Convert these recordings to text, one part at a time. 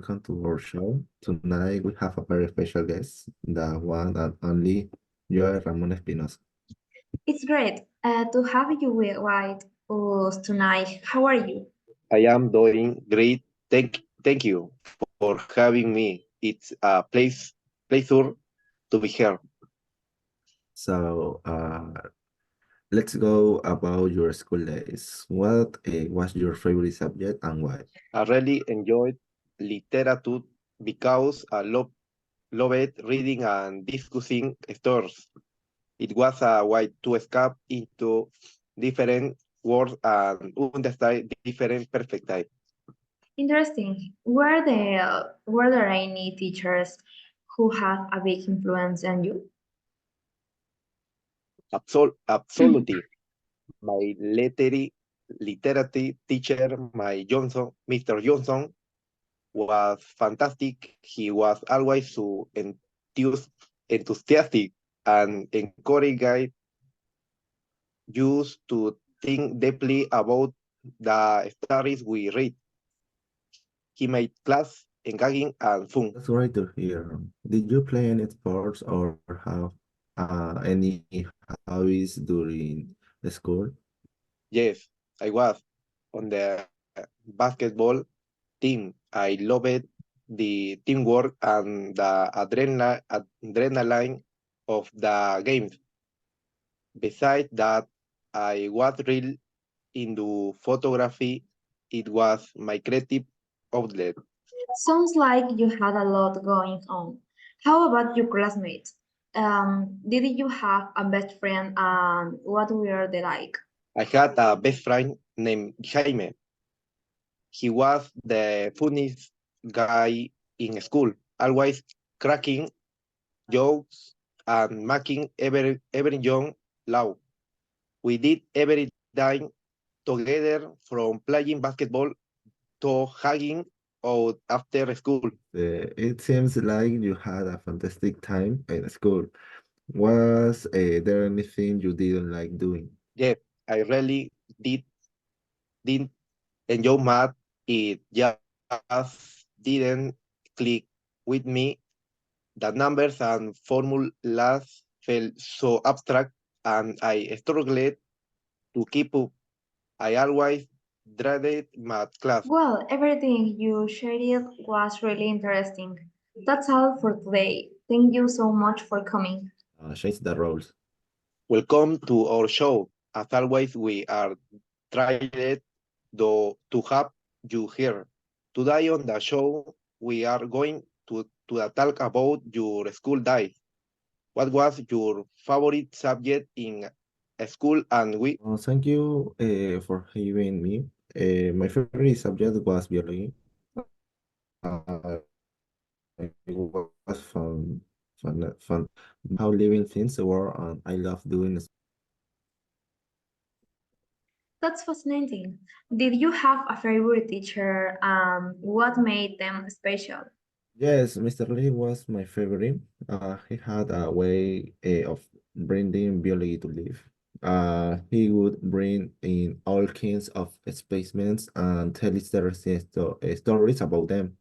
welcome to our show. Tonight we have a very special guest, the one and only Joel Ramon Espinosa. It's great to have you with us tonight. How are you? I am doing great. Thank you for having me. It's a pleasure to be here. So, let's go about your school days. What was your favorite subject and why? I really enjoyed literature because I loved reading and discussing stories. It was a way to escape into different worlds and understand different perspectives. Interesting. Were there any teachers who had a big influence on you? Absolutely. My literary teacher, Mr. Johnson, was fantastic. He was always so enthusiastic and encouraged us to think deeply about the stories we read. He made class engaging and fun. That's great to hear. Did you play any sports or have any hobbies during the school? Yes, I was on the basketball team. I loved the teamwork and the adrenaline of the games. Besides that, I was real into photography. It was my creative outlet. Sounds like you had a lot going on. How about your classmates? Did you have a best friend and what were they like? I had a best friend named Jaime. He was the funniest guy in school, always cracking jokes and making every young laugh. We did everything together from playing basketball to hanging out after school. It seems like you had a fantastic time in school. Was there anything you didn't like doing? Yeah, I really didn't enjoy math. It just didn't click with me. The numbers and formulas felt so abstract, and I struggled to keep up. I always dreaded math class. Well, everything you shared was really interesting. That's all for today. Thank you so much for coming. Change the roles. Welcome to our show. As always, we are trying to have you here. Today on the show, we are going to talk about your school days. What was your favorite subject in school and we Thank you for having me. My favorite subject was biology. It was fun. How living things were, and I love doing. That's fascinating. Did you have a favorite teacher? What made them special? Yes, Mr. Lee was my favorite. He had a way of bringing biology to life. He would bring in all kinds of specimens and tell interesting stories about them.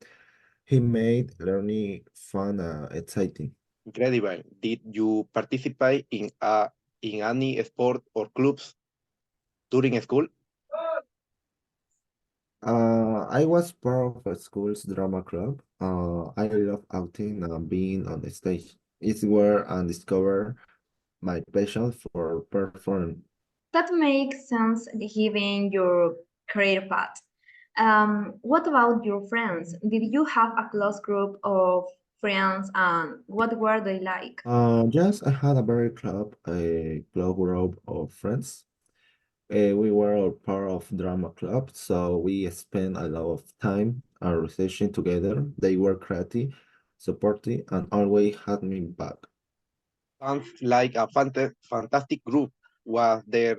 He made learning fun and exciting. incredible? Did you participate in any sport or clubs during school? I was part of a school's drama club. I love acting and being on the stage. It's where I discovered my passion for performing. That makes sense given your career path. What about your friends? Did you have a close group of friends and what were they like? Yes, I had a club group of friends. We were all part of drama club, so we spent a lot of time and researching together. They were creative, supportive, and always had me back. Sounds like a fantastic group. Was there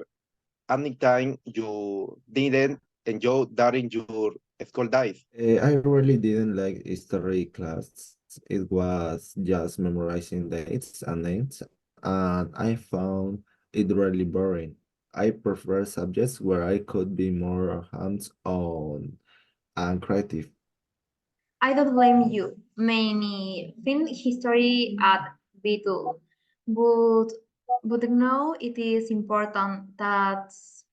any time you didn't enjoy during your school days? I really didn't like history class. It was just memorizing dates and names, and I found it really boring. I prefer subjects where I could be more hands-on and creative. I don't blame you. Many think history at Beetle, but no, it is important. That's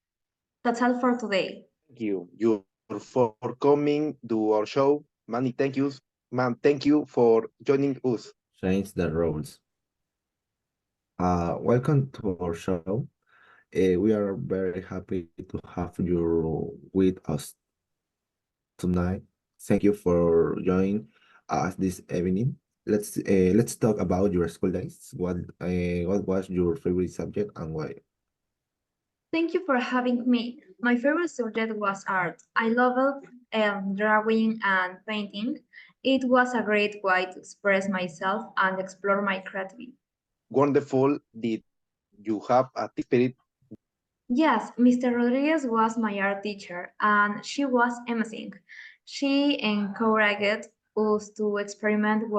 all for today. Thank you for coming to our show. Many thank yous. Man, thank you for joining us. Change the rules. Welcome to our show. We are very happy to have you with us tonight. Thank you for joining us this evening. Let's talk about your school days. What was your favorite subject and why? Thank you for having me. My favorite subject was art. I loved drawing and painting. It was a great way to express myself and explore my creativity. Wonderful. Did you have a team spirit? Yes, Mr. Rodriguez was my art teacher, and she was amazing. She encouraged us to experiment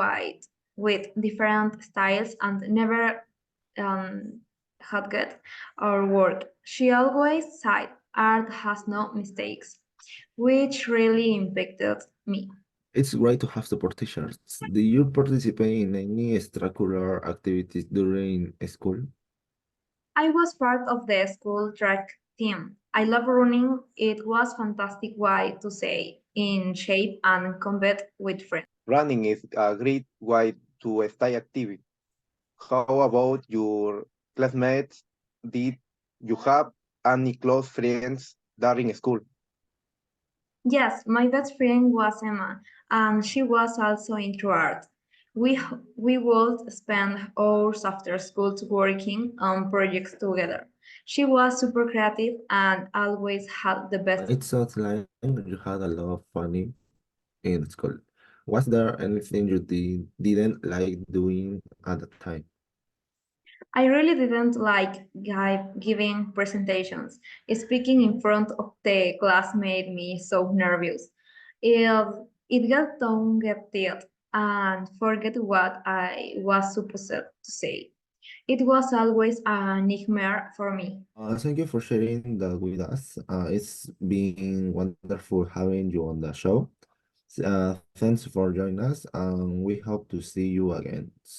with different styles and never had good our work. She always said art has no mistakes, which really impacted me. It's great to have support teachers. Do you participate in any extracurricular activities during school? I was part of the school track team. I love running. It was fantastic way to stay in shape and compete with friends. Running is a great way to stay active. How about your classmates? Did you have any close friends during school? Yes, my best friend was Emma, and she was also into art. We would spend hours after school working on projects together. She was super creative and always had the best. It sounds like you had a lot of fun in school. Was there anything you didn't like doing at the time? I really didn't like giving presentations. Speaking in front of the class made me so nervous. It, it got tongue tied and forget what I was supposed to say. It was always a nightmare for me. Thank you for sharing that with us. It's been wonderful having you on the show. Thanks for joining us, and we hope to see you again soon.